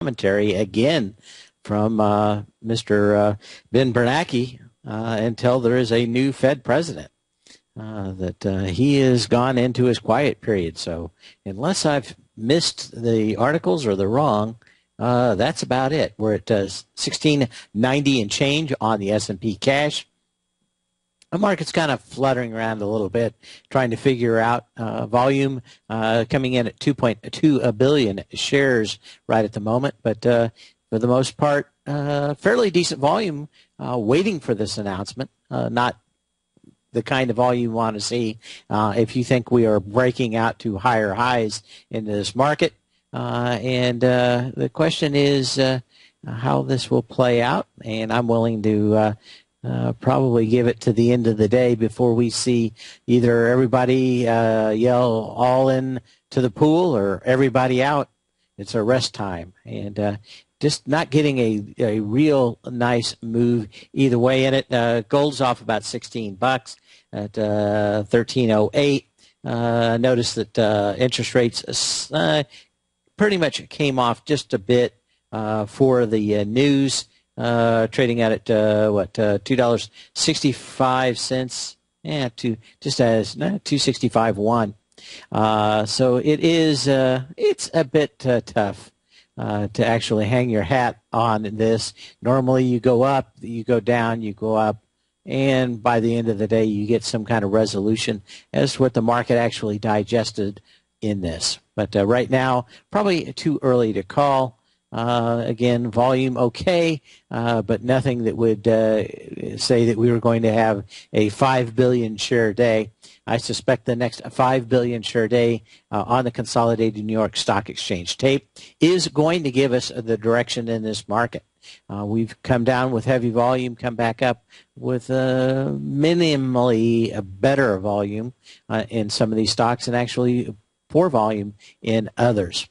commentary again from Mr. Ben Bernanke until there is a new Fed president. That he has gone into his quiet period. So unless I've missed the articles or they're wrong, that's about it. We're at 1690 and change on the S&P cash. The market's kind of fluttering around a little bit, trying to figure out volume coming in at 2.2 billion shares right at the moment. But for the most part, fairly decent volume waiting for this announcement, not the kind of volume you want to see if you think we are breaking out to higher highs in this market. And the question is how this will play out, and I'm willing to probably give it to the end of the day before we see either everybody yell all in to the pool or everybody out. It's a rest time, and just not getting a real nice move either way in it. Gold's off about $16 at 1308. Notice that interest rates pretty much came off just a bit for the news. Trading out at $2.65. Yeah, just as $2.65.1. So it is. It's a bit tough to actually hang your hat on this. Normally, you go up, you go down, you go up, and by the end of the day, you get some kind of resolution as to what the market actually digested in this. But right now, probably too early to call. Again, volume okay, but nothing that would say that we were going to have a 5 billion share day. I suspect the next 5 billion share day on the consolidated New York Stock Exchange tape is going to give us the direction in this market. We've come down with heavy volume, come back up with minimally a better volume in some of these stocks, and actually poor volume in others.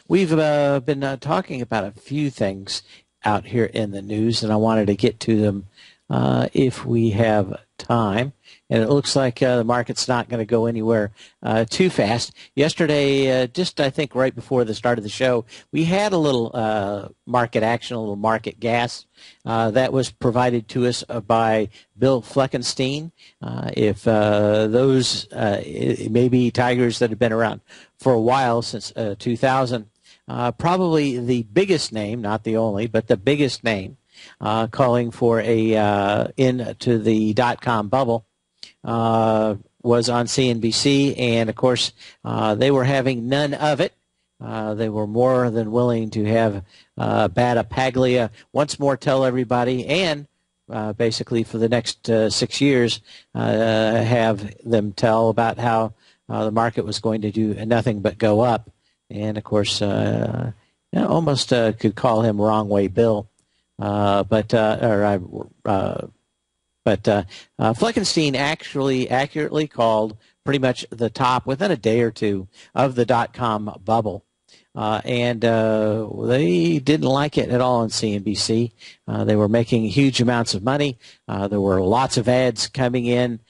We've been talking about a few things out here in the news, and I wanted to get to them if we have time. And it looks like the market's not going to go anywhere too fast. Yesterday, just I think right before the start of the show, we had a little market action, a little market gas that was provided to us by Bill Fleckenstein. If those maybe tigers that have been around for a while, since 2000, probably the biggest name, not the only, but the biggest name, calling for a into the dot-com bubble, was on CNBC, and of course they were having none of it. They were more than willing to have Battaglia once more tell everybody, and basically for the next 6 years have them tell about how the market was going to do nothing but go up. And of course almost could call him wrong way Bill. But Fleckenstein actually accurately called pretty much the top within a day or two of the dot-com bubble. And they didn't like it at all on CNBC. They were making huge amounts of money. There were lots of ads coming in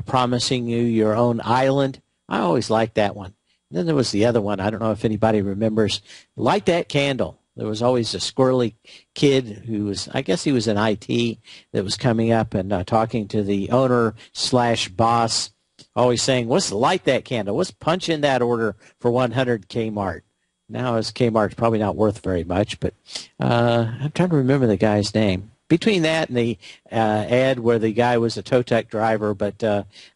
promising you your own island. I always liked that one. And then there was the other one. I don't know if anybody remembers. Light that candle. There was always a squirrely kid who was, I guess he was in IT, that was coming up and talking to the owner / boss, always saying, "Let's light that candle. Let's punch in that order for 100 Kmart." Now, as Kmart's probably not worth very much, but I'm trying to remember the guy's name. Between that and the ad where the guy was a tow truck driver but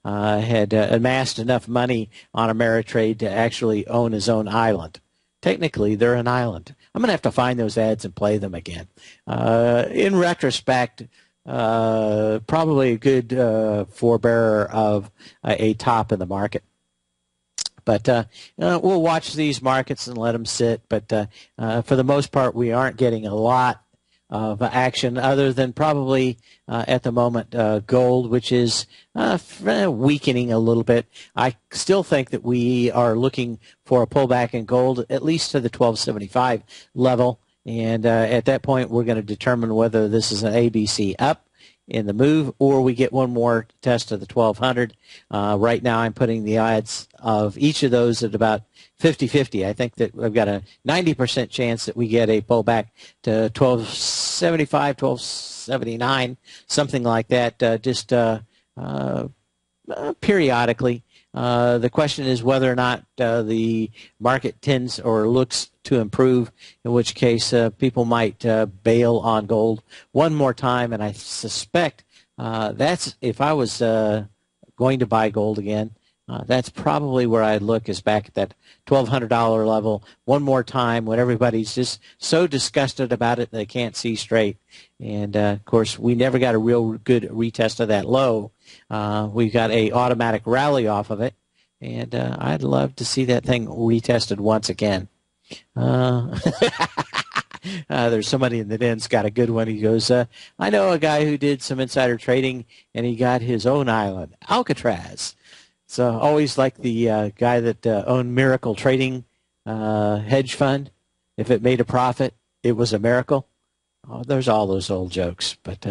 had amassed enough money on Ameritrade to actually own his own island. Technically, they're an island. I'm going to have to find those ads and play them again. In retrospect, probably a good forebearer of a top in the market. But we'll watch these markets and let them sit. But for the most part, we aren't getting a lot of action other than probably at the moment gold, which is weakening a little bit. I still think that we are looking for a pullback in gold at least to the 1275 level, and at that point we're going to determine whether this is an ABC up in the move, or we get one more test of the 1200. Right now I'm putting the odds of each of those at about 50-50. I think that we've got a 90% chance that we get a pullback to 1275, 1279, something like that, periodically. The question is whether or not the market tends or looks to improve, in which case people might bail on gold one more time. And I suspect that's, if I was going to buy gold again, that's probably where I'd look, is back at that $1,200 level one more time when everybody's just so disgusted about it they can't see straight. And, of course, we never got a real good retest of that low. We got a automatic rally off of it, and I'd love to see that thing retested once again. There's somebody in the den's got a good one. He goes, I know a guy who did some insider trading, and he got his own island, Alcatraz. So always like the guy that owned Miracle Trading hedge fund. If it made a profit, it was a miracle. Oh, there's all those old jokes, but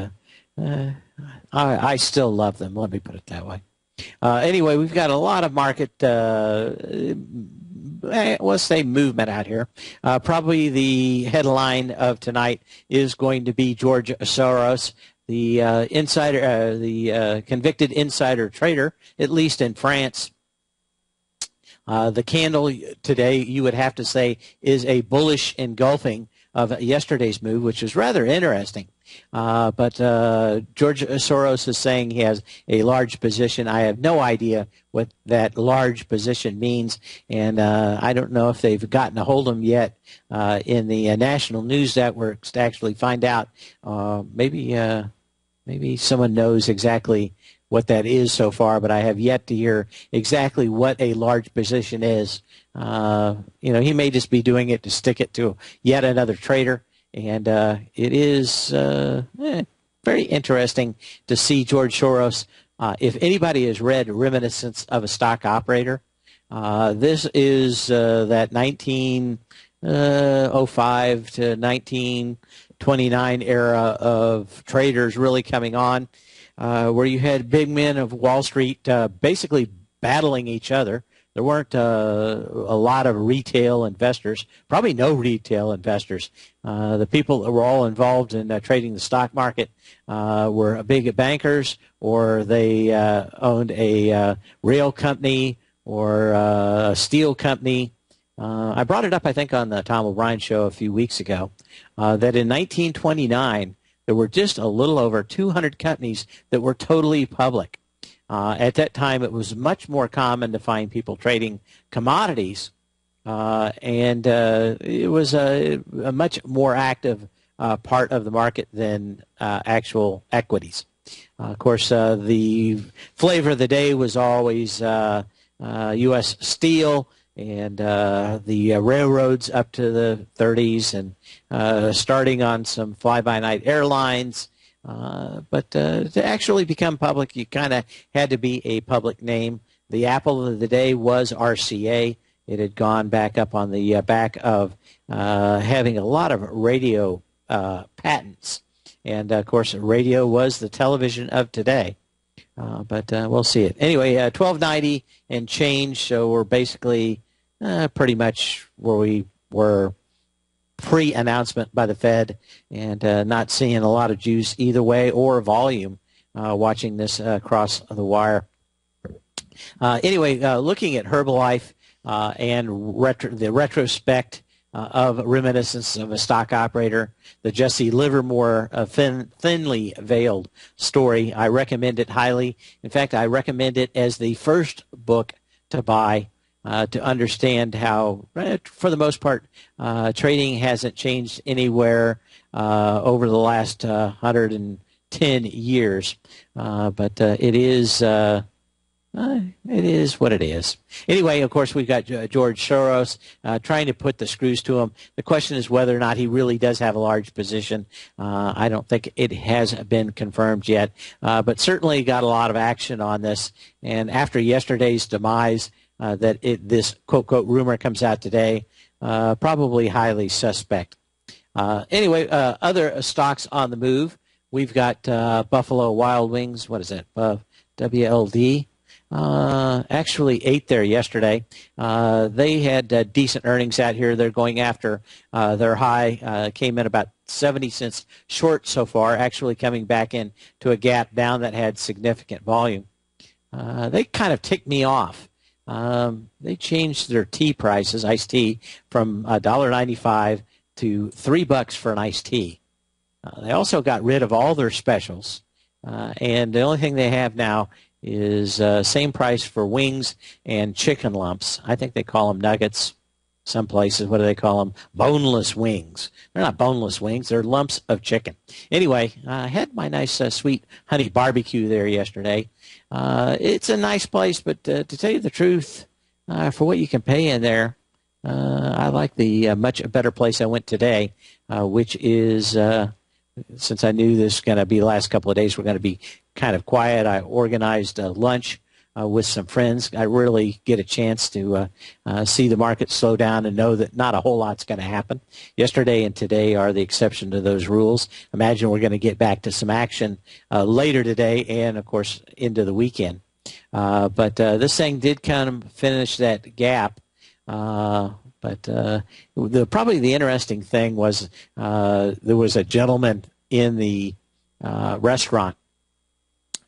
I still love them. Let me put it that way. Anyway, we've got a lot of market, let's say, movement out here. Probably the headline of tonight is going to be George Soros, the convicted insider trader, at least in France. The candle today, you would have to say, is a bullish engulfing of yesterday's move, which is rather interesting. But George Soros is saying he has a large position. I have no idea what that large position means, and I don't know if they've gotten a hold of him yet in the national news networks to actually find out. Maybe someone knows exactly what that is so far, but I have yet to hear exactly what a large position is. He may just be doing it to stick it to yet another trader. And it is very interesting to see George Soros. If anybody has read Reminiscence of a Stock Operator, this is that 1905 to 1929 era of traders really coming on, where you had big men of Wall Street basically battling each other. There weren't a lot of retail investors, probably no retail investors. The people that were all involved in trading the stock market were big bankers, or they owned a rail company or a steel company. I brought it up, I think, on the Tom O'Brien show a few weeks ago, that in 1929, there were just a little over 200 companies that were totally public. At that time, it was much more common to find people trading commodities, and it was a much more active part of the market than actual equities. Of course, the flavor of the day was always U.S. steel and the railroads up to the 30s, and starting on some fly-by-night airlines. But to actually become public, you kind of had to be a public name. The apple of the day was RCA. It had gone back up on the back of having a lot of radio patents. And, of course, radio was the television of today. But we'll see it. Anyway, 1290 and change, so we're basically pretty much where we were pre-announcement by the Fed, and not seeing a lot of juice either way or volume watching this across the wire. Anyway, looking at Herbalife and the retrospect of Reminiscence of a Stock Operator, the Jesse Livermore thinly veiled story, I recommend it highly. In fact, I recommend it as the first book to buy to understand how, for the most part, trading hasn't changed anywhere over the last 110 years. But it is what it is. Anyway, of course, we've got George Soros trying to put the screws to him. The question is whether or not he really does have a large position. I don't think it has been confirmed yet, but certainly got a lot of action on this. And after yesterday's demise, that this quote rumor comes out today, probably highly suspect. Anyway, other stocks on the move. we've got Buffalo Wild Wings. What is that? WLD. Actually ate there yesterday. They had decent earnings out here. They're going after their high. Came in about 70 cents short so far, actually coming back in to a gap down that had significant volume. They kind of ticked me off. They changed their tea prices, iced tea, from $1.95 to $3 for an iced tea. They also got rid of all their specials, and the only thing they have now is same price for wings and chicken lumps. I think they call them nuggets. Some places, what do they call them? Boneless wings. They're not boneless wings. They're lumps of chicken. Anyway, I had my nice sweet honey barbecue there yesterday. It's a nice place, but to tell you the truth, for what you can pay in there, I like the much better place I went today, which is, since I knew this was going to be the last couple of days, we're going to be kind of quiet. I organized lunch with some friends. I really get a chance to see the market slow down and know that not a whole lot's going to happen. Yesterday and today are the exception to those rules. Imagine we're going to get back to some action later today and, of course, into the weekend. But this thing did kind of finish that gap. But probably the interesting thing was there was a gentleman in the restaurant,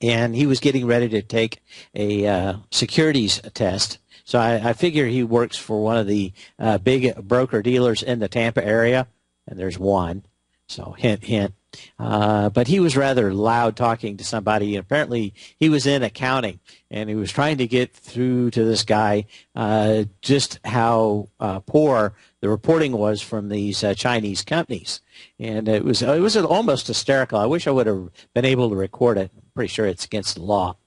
and he was getting ready to take a securities test. So I figure he works for one of the big broker-dealers in the Tampa area, and there's one. So hint, hint. But he was rather loud talking to somebody. Apparently he was in accounting, and he was trying to get through to this guy just how poor the reporting was from these Chinese companies. And it was almost hysterical. I wish I would have been able to record it. I'm pretty sure it's against the law.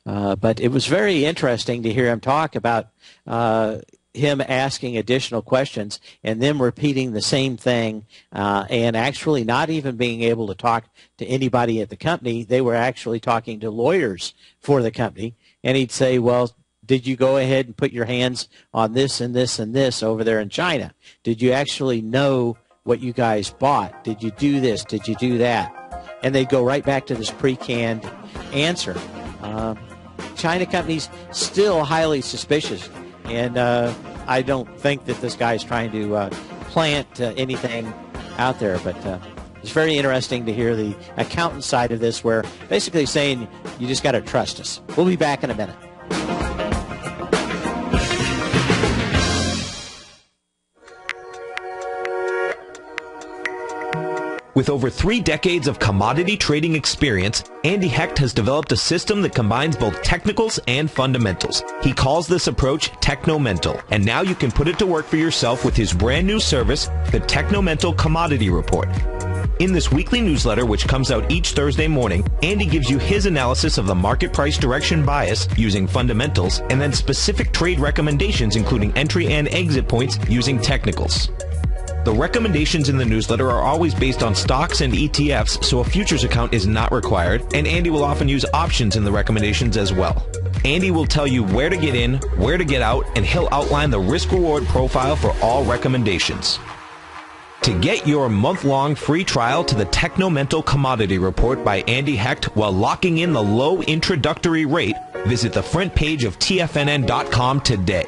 But it was very interesting to hear him talk about him asking additional questions and them repeating the same thing and actually not even being able to talk to anybody at the company. They were actually talking to lawyers for the company. And he'd say, well, did you go ahead and put your hands on this and this and this over there in China? Did you actually know what you guys bought? Did you do this? Did you do that? And they'd go right back to this pre-canned answer. China companies still highly suspicious. And I don't think that this guy's trying to plant anything out there. But it's very interesting to hear the accountant side of this, where basically saying you just got to trust us. We'll be back in a minute. With over 3 decades of commodity trading experience, Andy Hecht has developed a system that combines both technicals and fundamentals. He calls this approach Technomental, and now you can put it to work for yourself with his brand new service, the Technomental Commodity Report. In this weekly newsletter, which comes out each Thursday morning, Andy gives you his analysis of the market price direction bias using fundamentals, and then specific trade recommendations including entry and exit points using technicals. The recommendations in the newsletter are always based on stocks and ETFs, so a futures account is not required, and Andy will often use options in the recommendations as well. Andy will tell you where to get in, where to get out, and he'll outline the risk-reward profile for all recommendations. To get your month-long free trial to the Technomental Commodity Report by Andy Hecht while locking in the low introductory rate, visit the front page of TFNN.com today.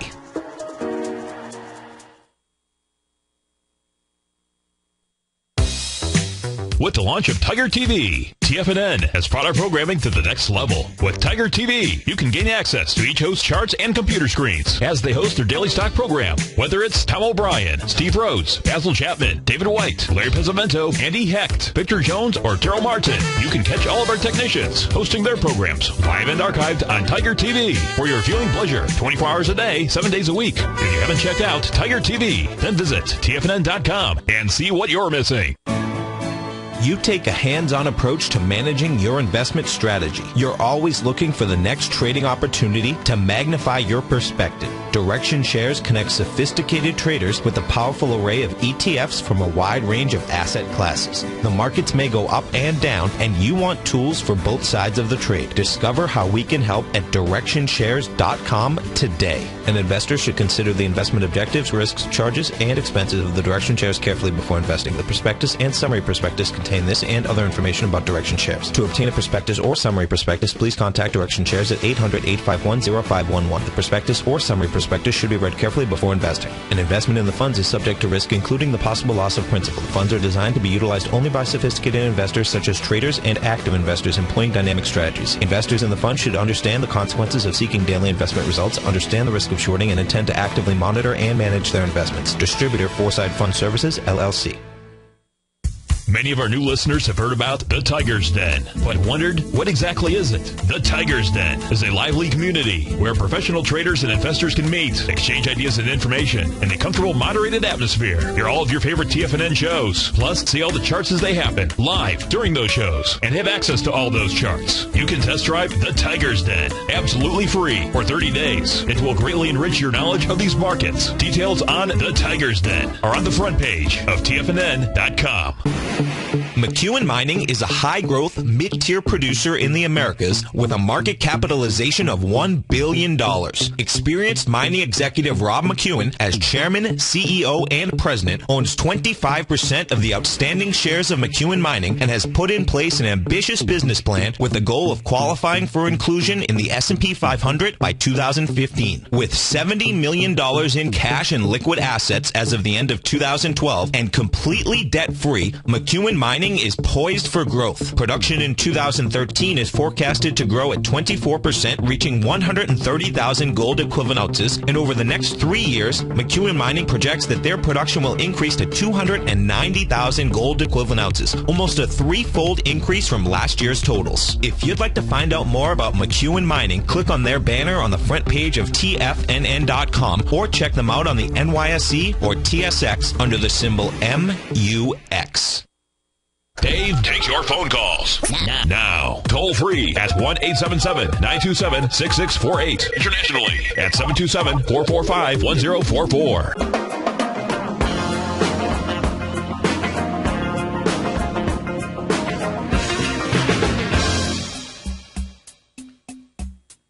With the launch of Tiger TV, TFNN has brought our programming to the next level. With Tiger TV, you can gain access to each host's charts and computer screens as they host their daily stock program. Whether it's Tom O'Brien, Steve Rhodes, Basil Chapman, David White, Larry Pesavento, Andy Hecht, Victor Jones, or Terrell Martin, you can catch all of our technicians hosting their programs live and archived on Tiger TV for your viewing pleasure 24 hours a day, 7 days a week. If you haven't checked out Tiger TV, then visit TFNN.com and see what you're missing. You take a hands-on approach to managing your investment strategy. You're always looking for the next trading opportunity to magnify your perspective. Direction Shares connects sophisticated traders with a powerful array of ETFs from a wide range of asset classes. The markets may go up and down, and you want tools for both sides of the trade. Discover how we can help at DirectionShares.com today. An investor should consider the investment objectives, risks, charges, and expenses of the Direction Shares carefully before investing. The prospectus and summary prospectus contain this and other information about Direction Shares. To obtain a prospectus or summary prospectus, please contact Direction Shares at 800-851-0511. The prospectus or summary prospectus should be read carefully before investing. An investment in the funds is subject to risk, including the possible loss of principal. The funds are designed to be utilized only by sophisticated investors such as traders and active investors employing dynamic strategies. Investors in the fund should understand the consequences of seeking daily investment results, understand the risk of shorting, and intend to actively monitor and manage their investments. Distributor Foreside Fund Services, LLC. Many of our new listeners have heard about the Tiger's Den, but wondered, what exactly is it? The Tiger's Den is a lively community where professional traders and investors can meet, exchange ideas and information in a comfortable, moderated atmosphere. Hear all of your favorite TFNN shows, plus see all the charts as they happen, live during those shows, and have access to all those charts. You can test drive the Tiger's Den, absolutely free, for 30 days. It will greatly enrich your knowledge of these markets. Details on the Tiger's Den are on the front page of TFNN.com. McEwen Mining is a high-growth, mid-tier producer in the Americas with a market capitalization of $1 billion. Experienced mining executive Rob McEwen, as chairman, CEO, and president, owns 25% of the outstanding shares of McEwen Mining and has put in place an ambitious business plan with the goal of qualifying for inclusion in the S&P 500 by 2015. With $70 million in cash and liquid assets as of the end of 2012 and completely debt-free, McEwen Mining is poised for growth. Production in 2013 is forecasted to grow at 24%, reaching 130,000 gold equivalent ounces, and over the next 3 years, McEwen Mining projects that their production will increase to 290,000 gold equivalent ounces, almost a threefold increase from last year's totals. If you'd like to find out more about McEwen Mining, click on their banner on the front page of TFNN.com or check them out on the NYSE or TSX under the symbol MUX. Dave takes your phone calls now. Toll free at 1-877-927-6648. Internationally at 727-445-1044.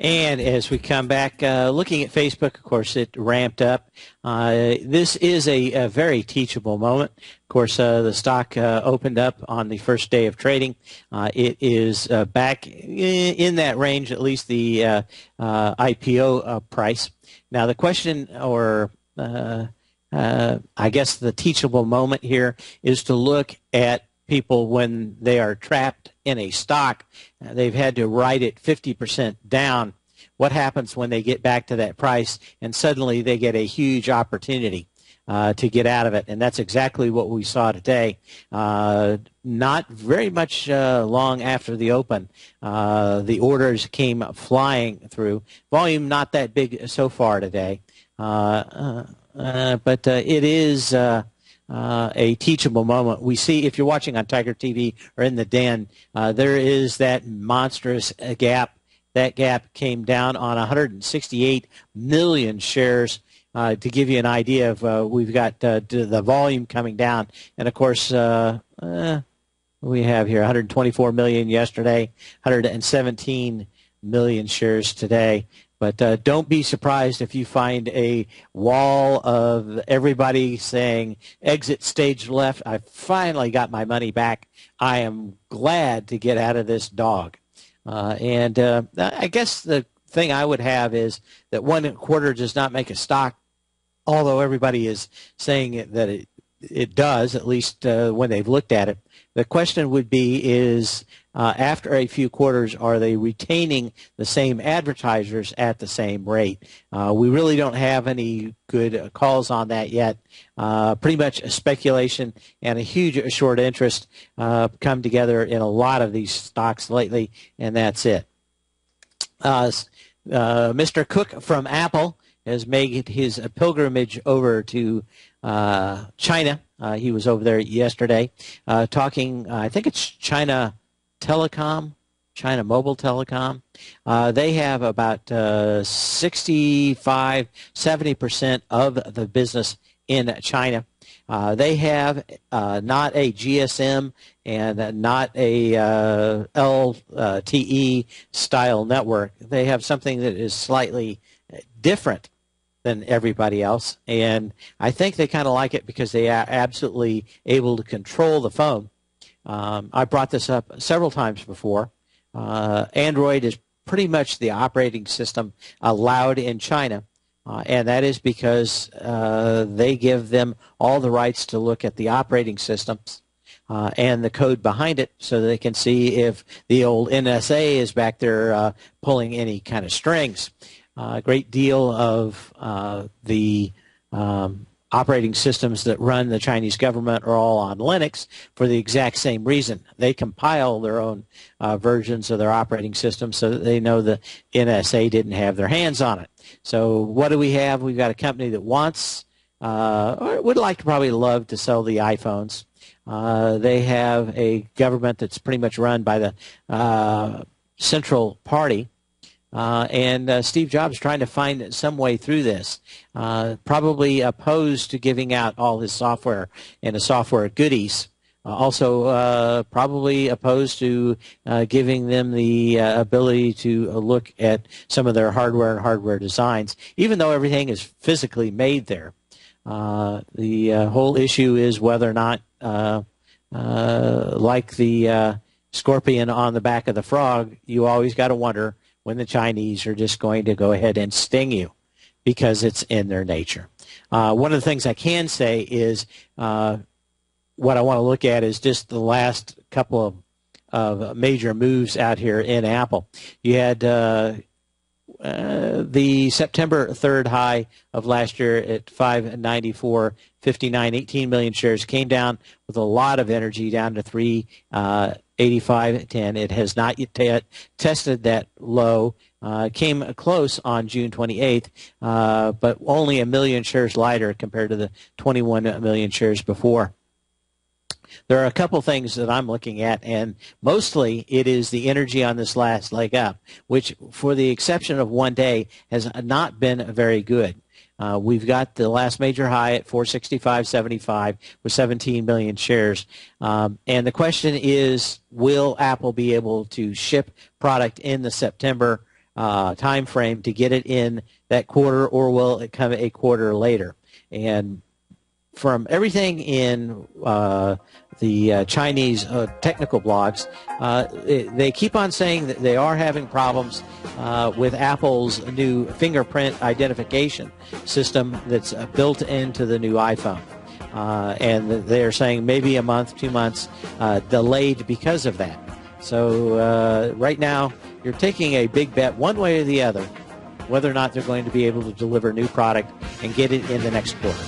And as we come back, looking at Facebook, of course, it ramped up. This is a very teachable moment. Of course, the stock opened up on the first day of trading. It is back in that range, at least the IPO price. Now, the question, or I guess the teachable moment here, is to look at people when they are trapped in a stock. They've had to write it 50% down. What happens when they get back to that price and suddenly they get a huge opportunity to get out of it? And that's exactly what we saw today. Not very much long after the open, the orders came flying through. Volume not that big so far today, but it is a teachable moment. We see, if you're watching on Tiger TV or in the den, there is that monstrous gap. That gap came down on 168 million shares. To give you an idea of, we've got the volume coming down, and of course we have here 124 million yesterday, 117 million shares today. But don't be surprised if you find a wall of everybody saying, exit stage left, I finally got my money back. I am glad to get out of this dog. And I guess the thing I would have is that 1 quarter does not make a stock, although everybody is saying that it does, at least when they've looked at it. The question would be is, after a few quarters, are they retaining the same advertisers at the same rate? We really don't have any good calls on that yet. Pretty much a speculation and a huge short interest come together in a lot of these stocks lately, and that's it. Mr. Cook from Apple has made his pilgrimage over to China. He was over there yesterday talking, I think it's China Telecom, China Mobile Telecom. They have about 65-70% of the business in China. They have not a GSM and not a LTE style network. They have something that is slightly different than everybody else, and I think they kind of like it because they are absolutely able to control the phone. I brought this up several times before. Android is pretty much the operating system allowed in China, and that is because they give them all the rights to look at the operating systems and the code behind it so they can see if the old NSA is back there pulling any kind of strings. A great deal of the operating systems that run the Chinese government are all on Linux for the exact same reason. They compile their own versions of their operating system so that they know the NSA didn't have their hands on it. So what do we have? We've got a company that wants, or would like to probably love to sell the iPhones. They have a government that's pretty much run by the Central Party. And Steve Jobs trying to find some way through this. Probably opposed to giving out all his software and the software goodies. Also probably opposed to giving them the ability to look at some of their hardware and hardware designs, even though everything is physically made there. The whole issue is whether or not, like the scorpion on the back of the frog, you always got to wonder when the Chinese are just going to go ahead and sting you because it's in their nature. One of the things I can say is what I want to look at is just the last couple of major moves out here in Apple. You had the September 3rd high of last year at 594.59, 18 million shares, came down with a lot of energy down to 385.10. It has not yet tested that low. Came close on June 28th, but only a million shares lighter compared to the 21 million shares before. There are a couple things that I'm looking at, and mostly it is the energy on this last leg up, which, for the exception of one day, has not been very good. We've got the last major high at 465.75 with 17 million shares. And the question is, will Apple be able to ship product in the September time frame to get it in that quarter, or will it come a quarter later? And from everything in the Chinese technical blogs, they keep on saying that they are having problems with Apple's new fingerprint identification system that's built into the new iPhone. And they're saying maybe a month, 2 months delayed because of that. So right now, you're taking a big bet one way or the other, whether or not they're going to be able to deliver new product and get it in the next quarter.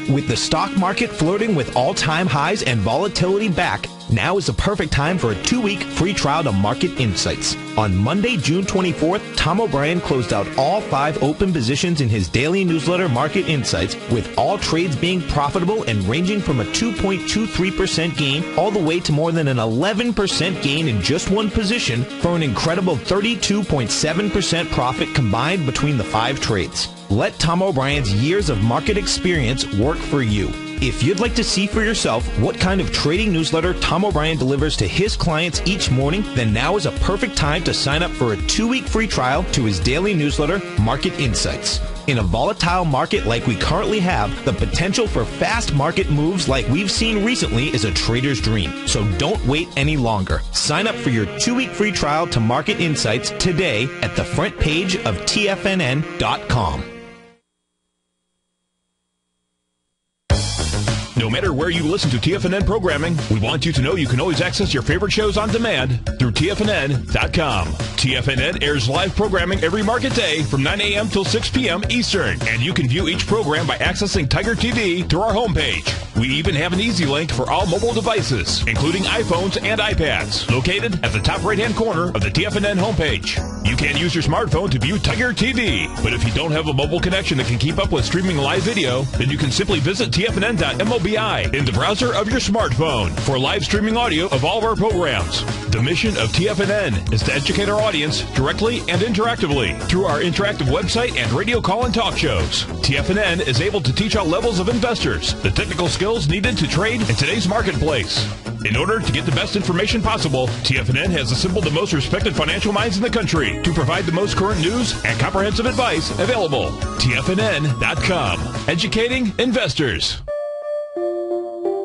With the stock market flirting with all-time highs and volatility back, now is the perfect time for a 2-week free trial to Market Insights. On Monday, June 24th, Tom O'Brien closed out all 5 open positions in his daily newsletter, Market Insights, with all trades being profitable and ranging from a 2.23% gain all the way to more than an 11% gain in just one position for an incredible 32.7% profit combined between the 5 trades. Let Tom O'Brien's years of market experience work for you. If you'd like to see for yourself what kind of trading newsletter Tom O'Brien delivers to his clients each morning, then now is a perfect time to sign up for a 2-week free trial to his daily newsletter, Market Insights. In a volatile market like we currently have, the potential for fast market moves like we've seen recently is a trader's dream. So don't wait any longer. Sign up for your 2-week free trial to Market Insights today at the front page of TFNN.com. No matter where you listen to TFNN programming, we want you to know you can always access your favorite shows on demand through TFNN.com. TFNN airs live programming every market day from 9 a.m. till 6 p.m. Eastern, and you can view each program by accessing Tiger TV through our homepage. We even have an easy link for all mobile devices, including iPhones and iPads, located at the top right-hand corner of the TFNN homepage. You can use your smartphone to view Tiger TV, but if you don't have a mobile connection that can keep up with streaming live video, then you can simply visit tfnn.mobi in the browser of your smartphone for live streaming audio of all of our programs. The mission of TFNN is to educate our audience directly and interactively through our interactive website and radio call and talk shows. TFNN is able to teach all levels of investors the technical skills needed to trade in today's marketplace. In order to get the best information possible, TFNN has assembled the most respected financial minds in the country to provide the most current news and comprehensive advice available. TFNN.com. Educating investors.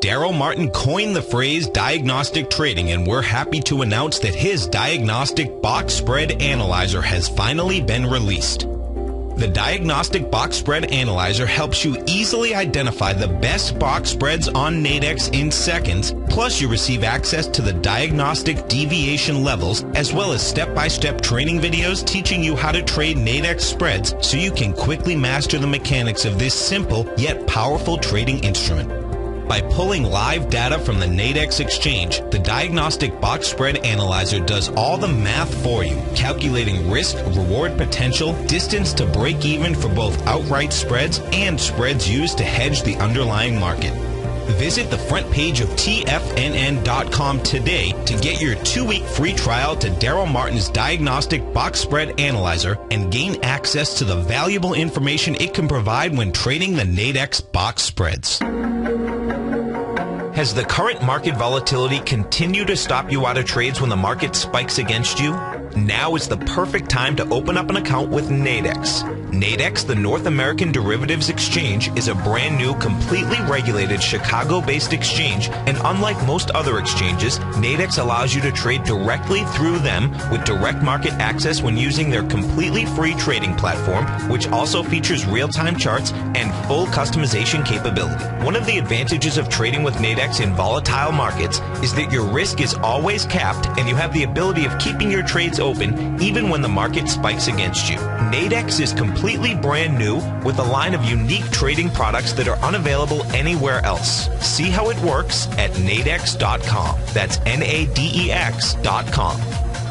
Daryl Martin coined the phrase diagnostic trading, and we're happy to announce that his diagnostic box spread analyzer has finally been released. The Diagnostic Box Spread Analyzer helps you easily identify the best box spreads on Nadex in seconds, plus you receive access to the diagnostic deviation levels, as well as step-by-step training videos teaching you how to trade Nadex spreads so you can quickly master the mechanics of this simple yet powerful trading instrument. By pulling live data from the Nadex exchange, the Diagnostic Box Spread Analyzer does all the math for you, calculating risk, reward potential, distance to break even for both outright spreads and spreads used to hedge the underlying market. Visit the front page of TFNN.com today to get your 2-week free trial to Daryl Martin's Diagnostic Box Spread Analyzer and gain access to the valuable information it can provide when trading the Nadex box spreads. Has the current market volatility continued to stop you out of trades when the market spikes against you? Now is the perfect time to open up an account with Nadex. Nadex, the North American Derivatives Exchange, is a brand new, completely regulated Chicago-based exchange, and unlike most other exchanges, Nadex allows you to trade directly through them with direct market access when using their completely free trading platform, which also features real-time charts and full customization capability. One of the advantages of trading with Nadex in volatile markets is that your risk is always capped and you have the ability of keeping your trades open even when the market spikes against you. Nadex is completely brand new with a line of unique trading products that are unavailable anywhere else. See how it works at nadex.com. That's NADEX.com.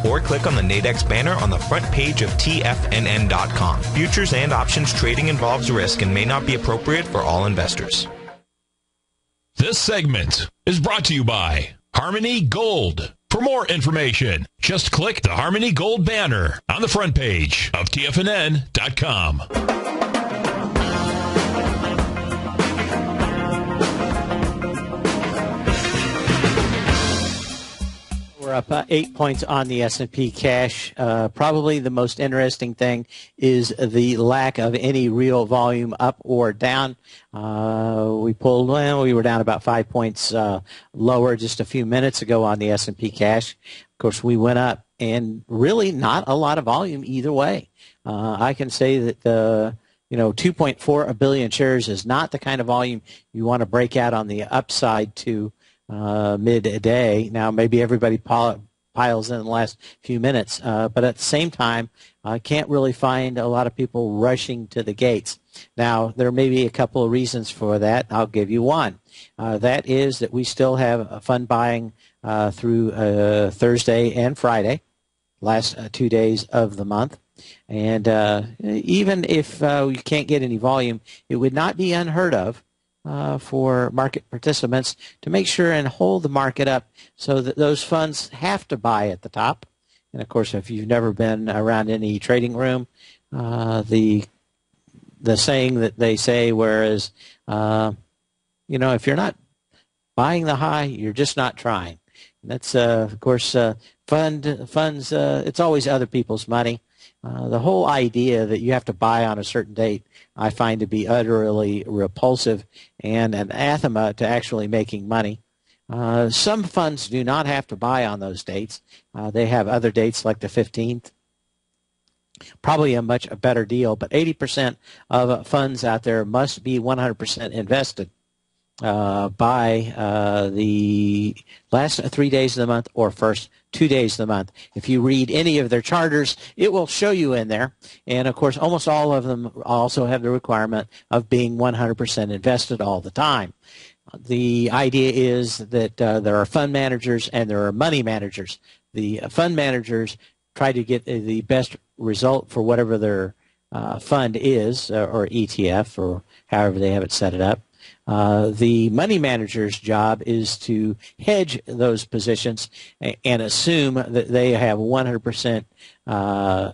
Or click on the Nadex banner on the front page of TFNN.com. Futures and options trading involves risk and may not be appropriate for all investors. This segment is brought to you by Harmony Gold. For more information, just click the Harmony Gold banner on the front page of TFNN.com. We're up 8 points on the S&P cash. Probably the most interesting thing is the lack of any real volume up or down. We were down about 5 points lower just a few minutes ago on the S&P cash. Of course, we went up, and really not a lot of volume either way. I can say that 2.4 billion shares is not the kind of volume you want to break out on the upside to midday. Now, maybe everybody piles in the last few minutes, but at the same time, I can't really find a lot of people rushing to the gates. Now, there may be a couple of reasons for that. I'll give you one. That is that we still have fund buying through Thursday and Friday, last 2 days of the month. And even if you can't get any volume, it would not be unheard of for market participants to make sure and hold the market up so that those funds have to buy at the top. And, of course, if you've never been around any trading room, the saying that they say, whereas, if you're not buying the high, you're just not trying. And that's, of course, funds, it's always other people's money. The whole idea that you have to buy on a certain date I find to be utterly repulsive and an anathema to actually making money. Some funds do not have to buy on those dates. They have other dates like the 15th. Probably a much better deal, but 80% of funds out there must be 100% invested by the last 3 days of the month or first 2 days of the month. If you read any of their charters, it will show you in there. And, of course, almost all of them also have the requirement of being 100% invested all the time. The idea is that there are fund managers and there are money managers. The fund managers try to get the best result for whatever their fund is, or ETF, or however they have it set it up. The money manager's job is to hedge those positions and assume that they have 100%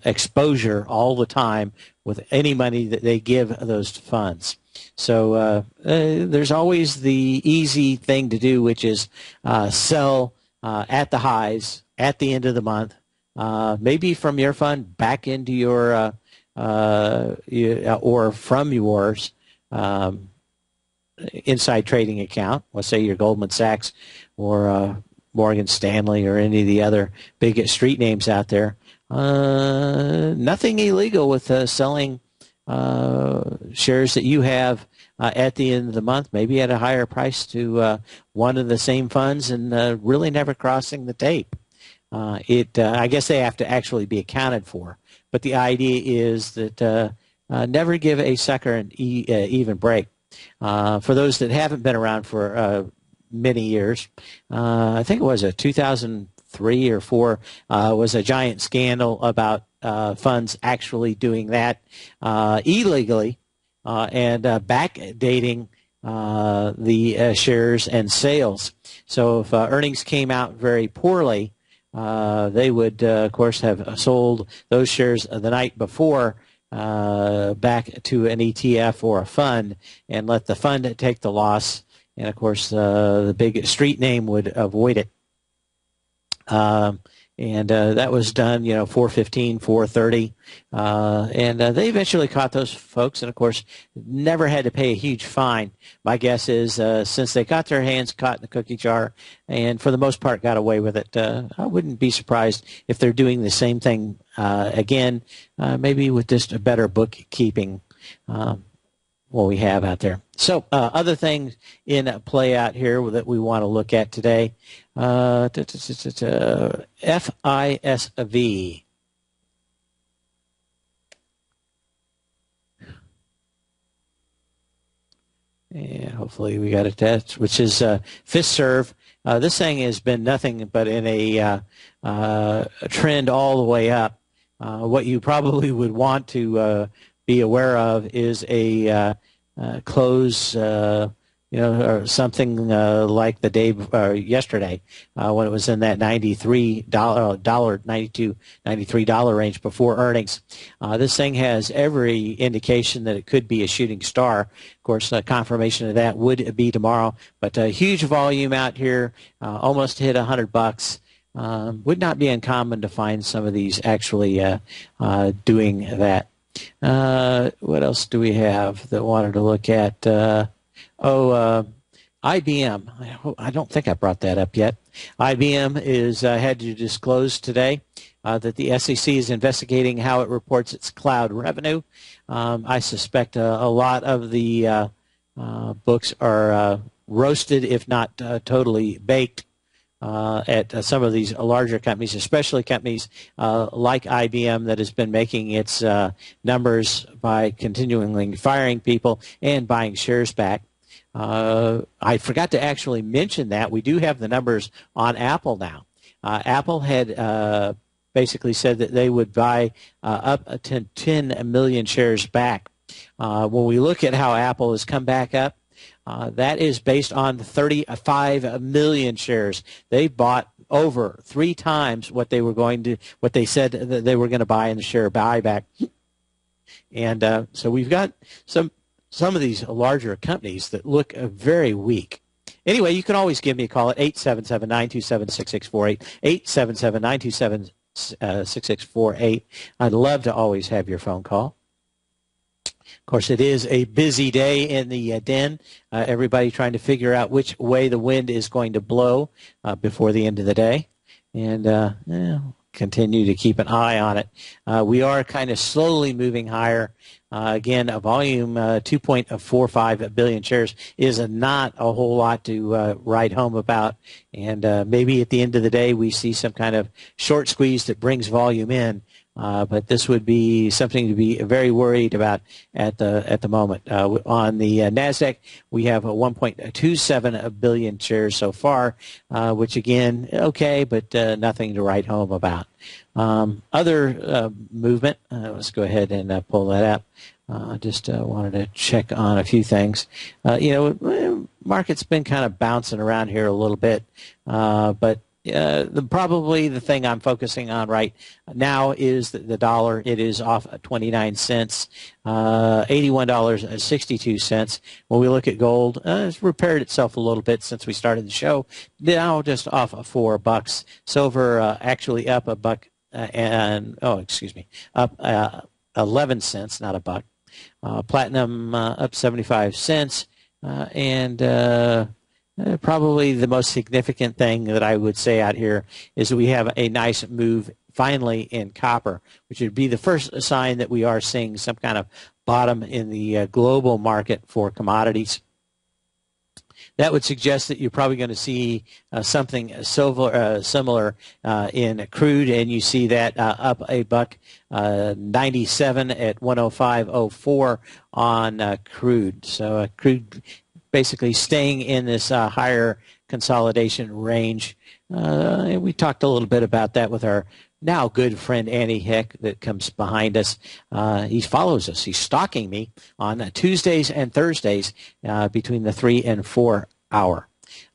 exposure all the time with any money that they give those funds. So there's always the easy thing to do, which is sell at the highs at the end of the month, maybe from your fund back into your or from yours inside trading account. Let's say your Goldman Sachs or Morgan Stanley or any of the other big street names out there. Nothing illegal with selling shares that you have at the end of the month, maybe at a higher price to one of the same funds, and really never crossing the tape. I guess they have to actually be accounted for, but the idea is that never give a sucker an even break. For those that haven't been around for many years, I think it was a 2003 or 4 was a giant scandal about funds actually doing that illegally and backdating the shares and sales. So if earnings came out very poorly, they would, of course, have sold those shares the night before back to an ETF or a fund and let the fund take the loss. And, of course, the big street name would avoid it. And that was done, 4:15, 4:30. And they eventually caught those folks and, of course, never had to pay a huge fine. My guess is since they got their hands caught in the cookie jar and for the most part got away with it, I wouldn't be surprised if they're doing the same thing again, maybe with just a better bookkeeping what we have out there. So other things in play out here that we want to look at today. FISV. And hopefully we got a test, which is FISSERV. This thing has been nothing but in a trend all the way up. What you probably would want to be aware of is a close, or something like the day yesterday when it was in that $93 range before earnings. This thing has every indication that it could be a shooting star. Of course, confirmation of that would be tomorrow. But huge volume out here, almost hit $100. Would not be uncommon to find some of these actually doing that. What else do we have that wanted to look at? IBM. I don't think I brought that up yet. IBM is had to disclose today that the SEC is investigating how it reports its cloud revenue. I suspect a lot of the books are roasted, if not totally baked, at some of these larger companies, especially companies like IBM that has been making its numbers by continually firing people and buying shares back. I forgot to actually mention that. We do have the numbers on Apple now. Apple had basically said that they would buy up to 10 million shares back. When we look at how Apple has come back up, that is based on 35 million shares. They bought over 3 times what they said that they were going to buy in the share buyback. And so we've got some of these larger companies that look very weak. Anyway, you can always give me a call at 877-927-6648, 877-927-6648. I'd love to always have your phone call. Of course, it is a busy day in the den. Everybody trying to figure out which way the wind is going to blow before the end of the day. And continue to keep an eye on it. We are kind of slowly moving higher. Again, a volume 2.45 billion shares is not a whole lot to write home about. And maybe at the end of the day we see some kind of short squeeze that brings volume in. But this would be something to be very worried about at the moment. On the Nasdaq, we have 1.27 billion shares so far, which again, okay, but nothing to write home about. Other movement. Let's go ahead and pull that up. Just wanted to check on a few things. Market's been kind of bouncing around here a little bit, but probably the thing I'm focusing on right now is the dollar. It is off 29 cents, $81.62. When we look at gold, it's repaired itself a little bit since we started the show. Now just off $4. Silver actually up a buck up 11 cents, not a buck. Platinum up 75 cents, and probably the most significant thing that I would say out here is that we have a nice move finally in copper, which would be the first sign that we are seeing some kind of bottom in the global market for commodities. That would suggest that you're probably going to see something similar in crude, and you see that up a buck 97 at 105.04 on crude. So crude basically staying in this higher consolidation range. And we talked a little bit about that with our now good friend Andy Heck that comes behind us. He follows us. He's stalking me on Tuesdays and Thursdays between the 3 and 4 hour.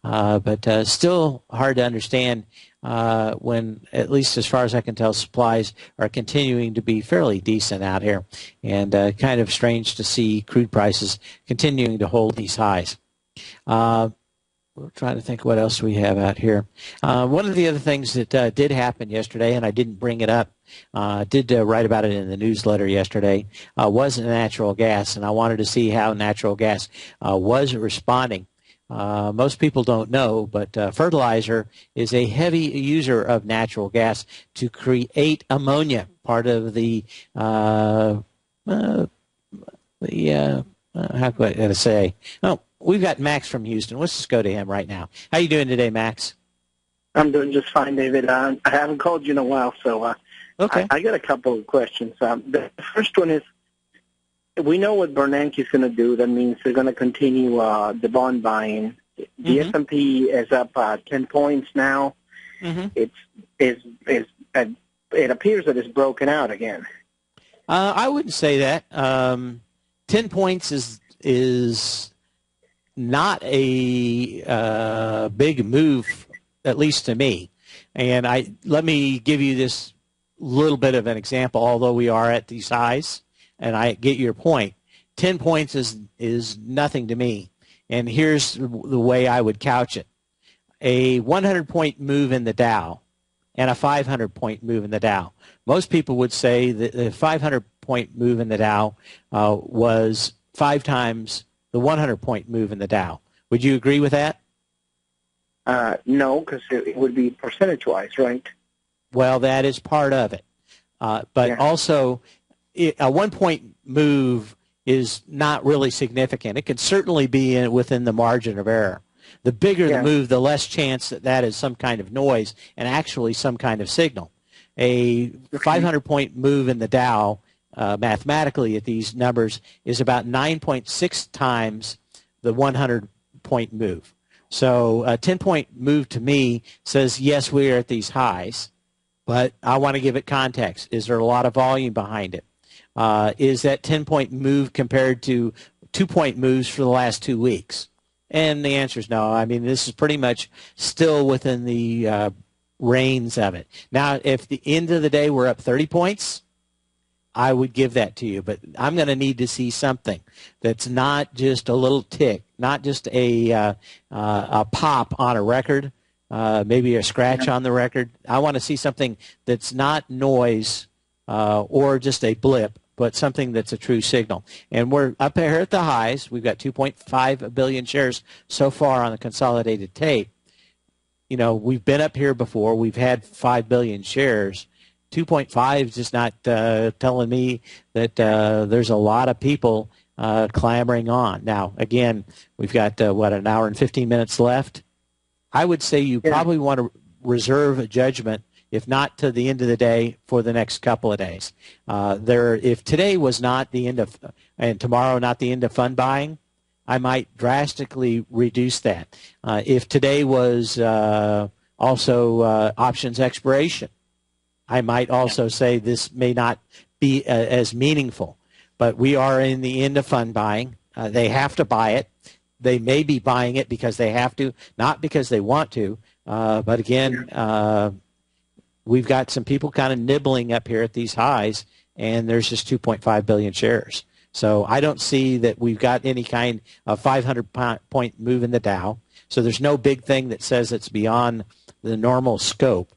But still hard to understand when, at least as far as I can tell, supplies are continuing to be fairly decent out here. And kind of strange to see crude prices continuing to hold these highs. We're trying to think what else we have out here. One of the other things that did happen yesterday, and I didn't bring it up, did write about it in the newsletter yesterday, was natural gas. And I wanted to see how natural gas was responding. Most people don't know, but fertilizer is a heavy user of natural gas to create ammonia, part of how could I say? Oh, we've got Max from Houston. Let's just go to him right now. How you doing today, Max? I'm doing just fine, David. I haven't called you in a while, so okay. I got a couple of questions. The first one is, we know what Bernanke is going to do. That means they're going to continue the bond buying. The S&P is up 10 points now. It appears that it's broken out again. I wouldn't say that. 10 points is not a big move, at least to me. And let me give you this little bit of an example, although we are at these highs. And I get your point. 10 points is nothing to me. And here's the way I would couch it. A 100-point move in the Dow and a 500-point move in the Dow. Most people would say that the 500-point move in the Dow was 5 times the 100-point move in the Dow. Would you agree with that? No, because it would be percentage-wise, right? Well, that is part of it. But also, a 1-point move is not really significant. It could certainly be within the margin of error. The bigger the move, the less chance that is some kind of noise and actually some kind of signal. A 500-point move in the Dow, mathematically at these numbers, is about 9.6 times the 100-point move. So a 10-point move to me says, yes, we are at these highs, but I want to give it context. Is there a lot of volume behind it? Is that 10-point move compared to 2-point moves for the last 2 weeks? And the answer is no. I mean, this is pretty much still within the reins of it. Now, if the end of the day we're up 30 points, I would give that to you. But I'm going to need to see something that's not just a little tick, not just a pop on a record, maybe a scratch on the record. I want to see something that's not noise or just a blip, but something that's a true signal. And we're up here at the highs. We've got 2.5 billion shares so far on the consolidated tape. You know, we've been up here before. We've had 5 billion shares. 2.5 is just not telling me that there's a lot of people clamoring on. Now, again, we've got, an hour and 15 minutes left. I would say you probably want to reserve a judgment if not to the end of the day, for the next couple of days. If today was not the end of, and tomorrow not the end of fund buying, I might drastically reduce that. If today was also options expiration, I might also say this may not be as meaningful. But we are in the end of fund buying. They have to buy it. They may be buying it because they have to, not because they want to. But again, we've got some people kind of nibbling up here at these highs, and there's just 2.5 billion shares. So I don't see that we've got any kind of 500-point move in the Dow. So there's no big thing that says it's beyond the normal scope.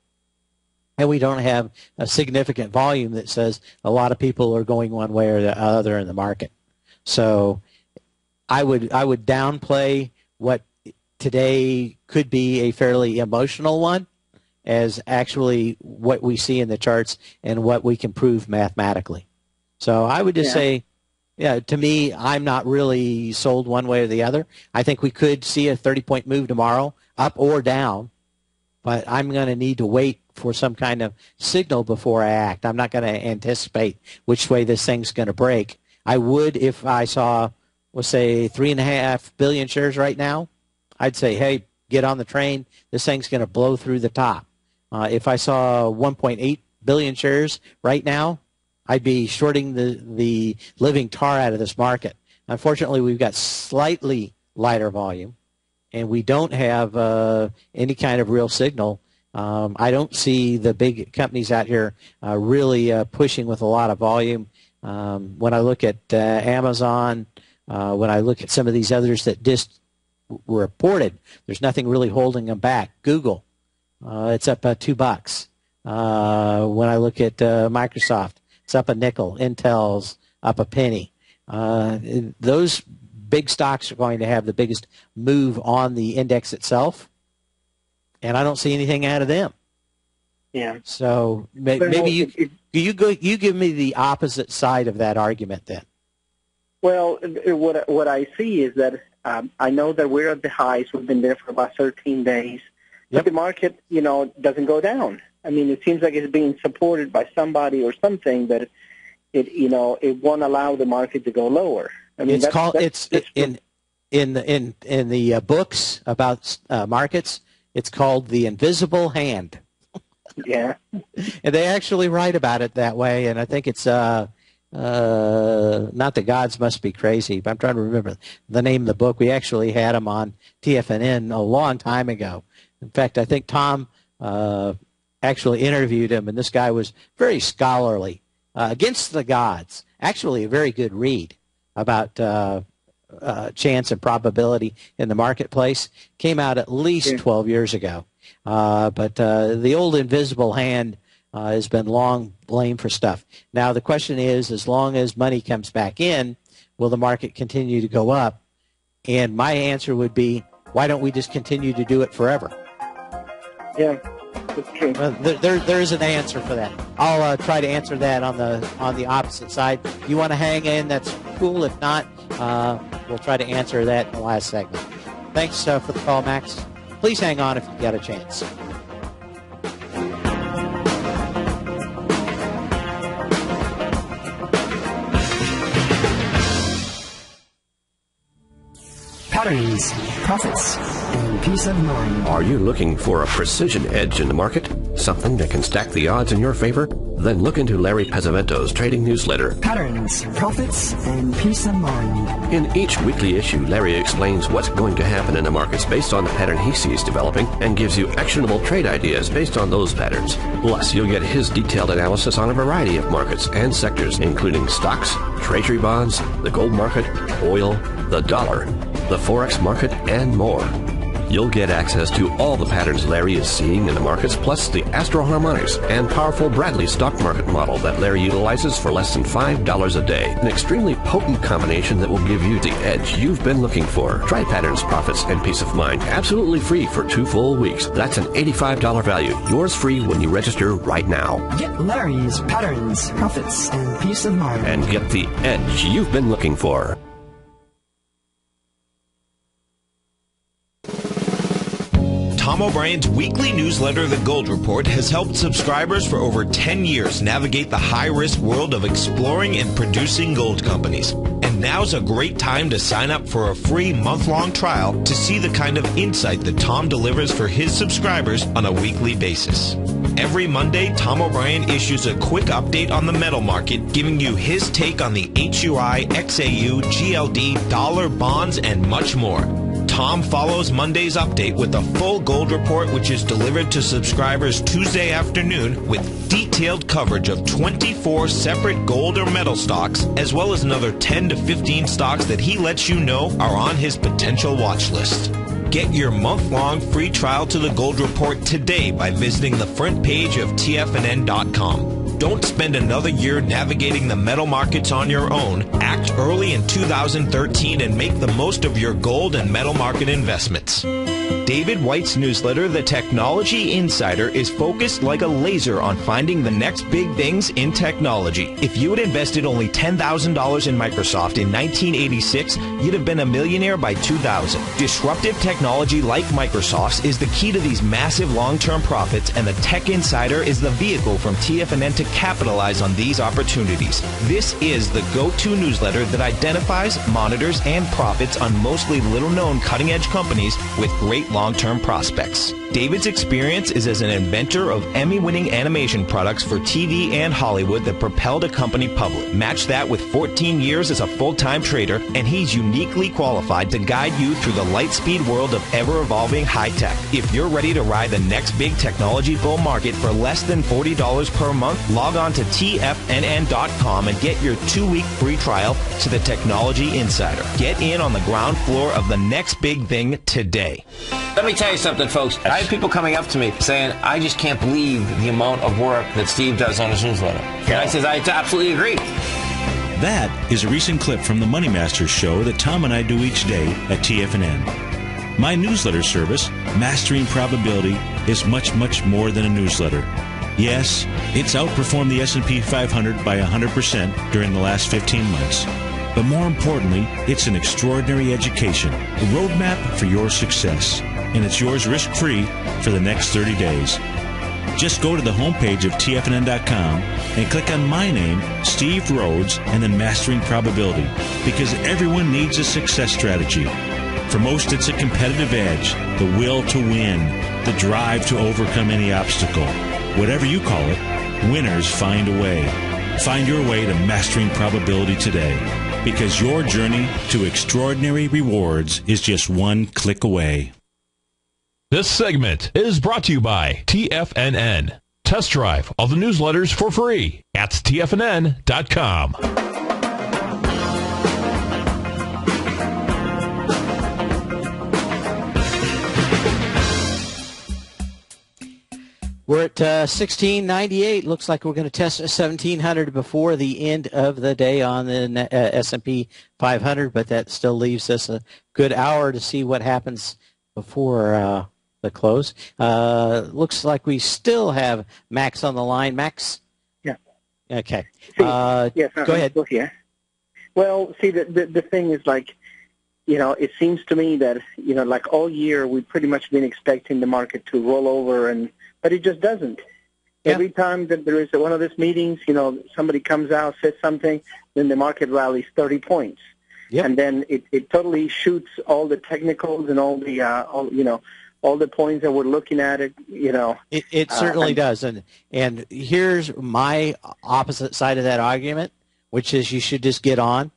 And we don't have a significant volume that says a lot of people are going one way or the other in the market. So I would downplay what today could be a fairly emotional one as actually what we see in the charts and what we can prove mathematically. So I would just say, yeah, to me, I'm not really sold one way or the other. I think we could see a 30-point move tomorrow, up or down, but I'm going to need to wait for some kind of signal before I act. I'm not going to anticipate which way this thing's going to break. I would if I saw, let's say, 3.5 billion shares right now. I'd say, hey, get on the train. This thing's going to blow through the top. If I saw 1.8 billion shares right now, I'd be shorting the living tar out of this market. Unfortunately, we've got slightly lighter volume, and we don't have any kind of real signal. I don't see the big companies out here really pushing with a lot of volume. When I look at Amazon, when I look at some of these others that just were reported, there's nothing really holding them back. Google, it's up $2. When I look at Microsoft, it's up a nickel. Intel's up a penny. Those big stocks are going to have the biggest move on the index itself, and I don't see anything out of them. Yeah. So maybe you give me the opposite side of that argument then. Well, what I see is that I know that we're at the highs. We've been there for about 13 days, but the market, doesn't go down. I mean, it seems like it's being supported by somebody or something that it won't allow the market to go lower. I mean, in the books about markets, it's called the invisible hand. Yeah. And they actually write about it that way, and I think it's not the gods must be crazy, but I'm trying to remember the name of the book. We actually had them on TFNN a long time ago. In fact, I think Tom actually interviewed him, and this guy was very scholarly. Against the Gods, actually a very good read about chance and probability in the marketplace. Came out at least 12 years ago. But the old invisible hand has been long blamed for stuff. Now the question is, as long as money comes back in, will the market continue to go up? And my answer would be, why don't we just continue to do it forever? Yeah. Okay. There is an answer for that. I'll try to answer that on the opposite side. You want to hang in, that's cool. If not, we'll try to answer that in the last segment. Thanks for the call, Max. Please hang on if you get a chance. Patterns, profits, and peace of mind. Are you looking for a precision edge in the market? Something that can stack the odds in your favor? Then look into Larry Pesavento's trading newsletter. Patterns, profits, and peace of mind. In each weekly issue, Larry explains what's going to happen in the markets based on the pattern he sees developing and gives you actionable trade ideas based on those patterns. Plus, you'll get his detailed analysis on a variety of markets and sectors, including stocks, treasury bonds, the gold market, oil, the dollar, the Forex market, and more. You'll get access to all the patterns Larry is seeing in the markets, plus the Astro Harmonics and powerful Bradley stock market model that Larry utilizes for less than $5 a day. An extremely potent combination that will give you the edge you've been looking for. Try Patterns, Profits, and Peace of Mind absolutely free for 2 full weeks. That's an $85 value. Yours free when you register right now. Get Larry's Patterns, Profits, and Peace of Mind. And get the edge you've been looking for. Tom O'Brien's weekly newsletter, The Gold Report, has helped subscribers for over 10 years navigate the high-risk world of exploring and producing gold companies. And now's a great time to sign up for a free month-long trial to see the kind of insight that Tom delivers for his subscribers on a weekly basis. Every Monday, Tom O'Brien issues a quick update on the metal market, giving you his take on the HUI, XAU, GLD, dollar, bonds, and much more. Tom follows Monday's update with a full gold report, which is delivered to subscribers Tuesday afternoon with detailed coverage of 24 separate gold or metal stocks, as well as another 10 to 15 stocks that he lets you know are on his potential watch list. Get your month-long free trial to the Gold Report today by visiting the front page of TFNN.com. Don't spend another year navigating the metal markets on your own. Act early in 2013 and make the most of your gold and metal market investments. David White's newsletter, The Technology Insider, is focused like a laser on finding the next big things in technology. If you had invested only $10,000 in Microsoft in 1986, you'd have been a millionaire by 2000. Disruptive technology like Microsoft's is the key to these massive long-term profits, and the Tech Insider is the vehicle from TFNN to capitalize on these opportunities. This is the go-to newsletter that identifies, monitors, and profits on mostly little-known cutting-edge companies with great long-term prospects. David's experience is as an inventor of Emmy-winning animation products for TV and Hollywood that propelled a company public. Match that with 14 years as a full-time trader, and he's uniquely qualified to guide you through the light-speed world of ever-evolving high-tech. If you're ready to ride the next big technology bull market for less than $40 per month, log on to TFNN.com and get your 2-week free trial to the Technology Insider. Get in on the ground floor of the next big thing today. Let me tell you something, folks. I have people coming up to me saying, I just can't believe the amount of work that Steve does on his newsletter. And I says, I absolutely agree. That is a recent clip from the Money Masters show that Tom and I do each day at TFNN. My newsletter service, Mastering Probability, is much, much more than a newsletter. Yes, it's outperformed the S&P 500 by 100% during the last 15 months. But more importantly, it's an extraordinary education, a roadmap for your success. And it's yours risk-free for the next 30 days. Just go to the homepage of TFNN.com and click on my name, Steve Rhodes, and then Mastering Probability, because everyone needs a success strategy. For most, it's a competitive edge, the will to win, the drive to overcome any obstacle. Whatever you call it, winners find a way. Find your way to Mastering Probability today, because your journey to extraordinary rewards is just one click away. This segment is brought to you by TFNN. Test drive all the newsletters for free at TFNN.com. We're at 1698. Looks like we're going to test 1700 before the end of the day on the S&P 500, but that still leaves us a good hour to see what happens before the close. Looks like we still have Max on the line. Max? Yeah. Okay. Yes, go ahead. Still here. Well, see, the thing is, like, you know, it seems to me that, you know, like all year we've pretty much been expecting the market to roll over, but it just doesn't. Yeah. Every time that there is one of these meetings, you know, somebody comes out, says something, then the market rallies 30 points. Yep. And then it totally shoots all the technicals and all the, all the points that we're looking at it, you know. It certainly does. And here's my opposite side of that argument, which is you should just get on.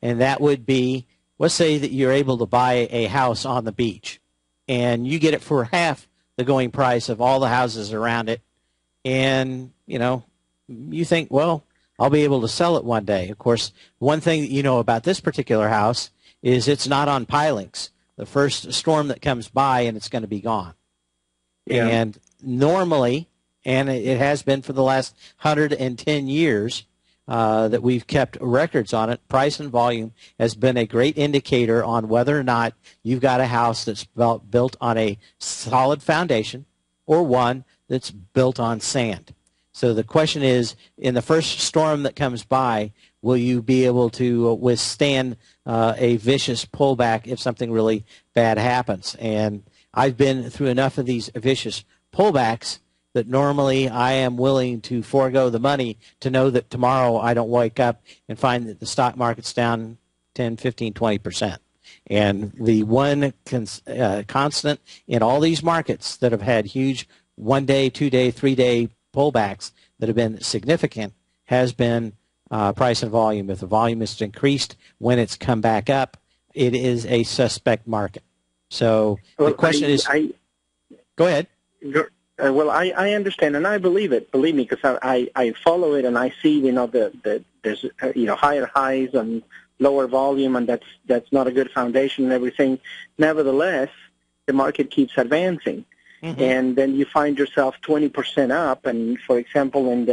And that would be, let's say that you're able to buy a house on the beach, and you get it for half the going price of all the houses around it. And, you know, you think, well, I'll be able to sell it one day. Of course, one thing that you know about this particular house is it's not on pilings. The first storm that comes by and it's going to be gone. Yeah. And normally, and it has been for the last 110 years that we've kept records on it, price and volume has been a great indicator on whether or not you've got a house that's built on a solid foundation or one that's built on sand. So the question is, in the first storm that comes by, will you be able to withstand a vicious pullback if something really bad happens? And I've been through enough of these vicious pullbacks that normally I am willing to forego the money to know that tomorrow I don't wake up and find that the stock market's down 10, 15, 20%. And the one constant in all these markets that have had huge 1 day, 2 day, 3 day pullbacks that have been significant has been price and volume. If the volume is increased when it's come back up, it is a suspect market. So the question is, go ahead. Well, I understand, and I believe it. Believe me, because I follow it, and I see, there's higher highs and lower volume, and that's not a good foundation and everything. Nevertheless, the market keeps advancing, and then you find yourself 20% up. And for example, in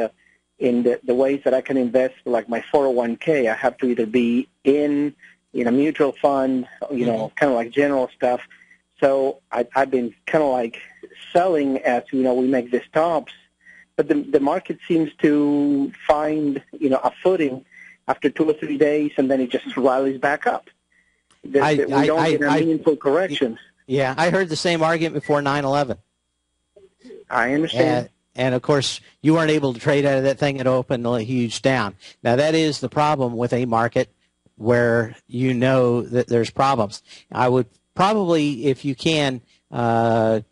the ways that I can invest, like my 401k, I have to either be in a mutual fund, kind of like general stuff. So I've been kind of like selling as we make the stops, but the market seems to find a footing after 2 or 3 days, and then it just rallies back up. We don't get a meaningful correction. Yeah, I heard the same argument before 9/11. I understand. And of course, you weren't able to trade out of that thing. It opened a huge down. Now, that is the problem with a market where you know that there's problems. I would probably, if you can, Google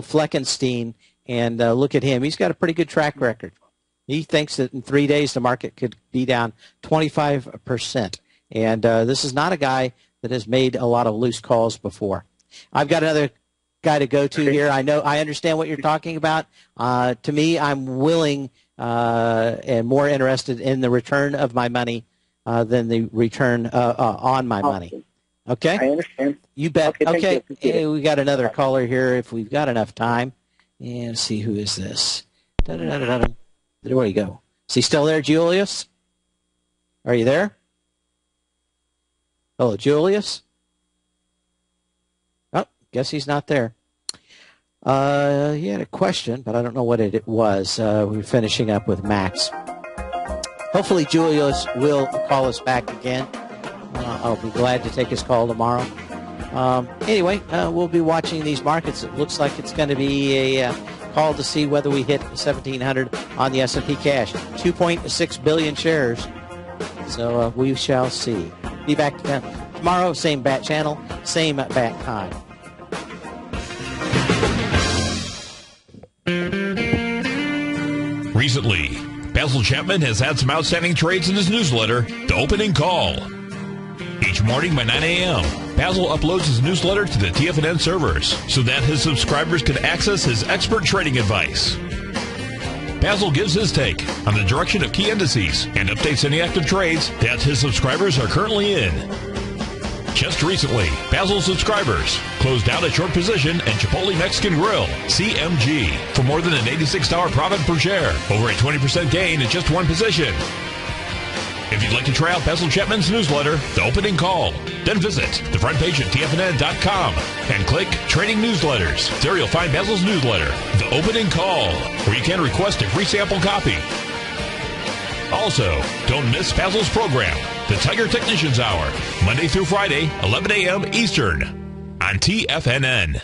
Fleckenstein and look at him. He's got a pretty good track record. He thinks that in 3 days the market could be down 25%. And this is not a guy that has made a lot of loose calls before. I've got another guy to go to here. I understand what you're talking about. To me, I'm willing and more interested in the return of my money than the return on my money. Okay? I understand. You bet. Okay. Hey, we got another caller here if we've got enough time. And let's see, who is this? Where you go? Is he still there, Julius? Are you there? Hello, Julius? Oh, guess he's not there. He had a question, but I don't know what it was. We're finishing up with Max. Hopefully Julius will call us back again. I'll be glad to take his call tomorrow. Anyway, we'll be watching these markets. It looks like it's going to be a call to see whether we hit 1,700 on the S&P cash. 2.6 billion shares. So we shall see. Be back tomorrow, same bat channel, same bat time. Recently, Basil Chapman has had some outstanding trades in his newsletter, The Opening Call. Each morning by 9 a.m., Basil uploads his newsletter to the TFNN servers so that his subscribers can access his expert trading advice. Basil gives his take on the direction of key indices and updates any active trades that his subscribers are currently in. Just recently, Basil subscribers closed out a short position in Chipotle Mexican Grill, CMG, for more than an $86 profit per share, over a 20% gain in just one position. If you'd like to try out Basil Chapman's newsletter, The Opening Call, then visit the front page at TFNN.com and click Trading Newsletters. There you'll find Basil's newsletter, The Opening Call, where you can request a free sample copy. Also, don't miss Basil's program, The Tiger Technicians Hour, Monday through Friday, 11 a.m. Eastern, on TFNN.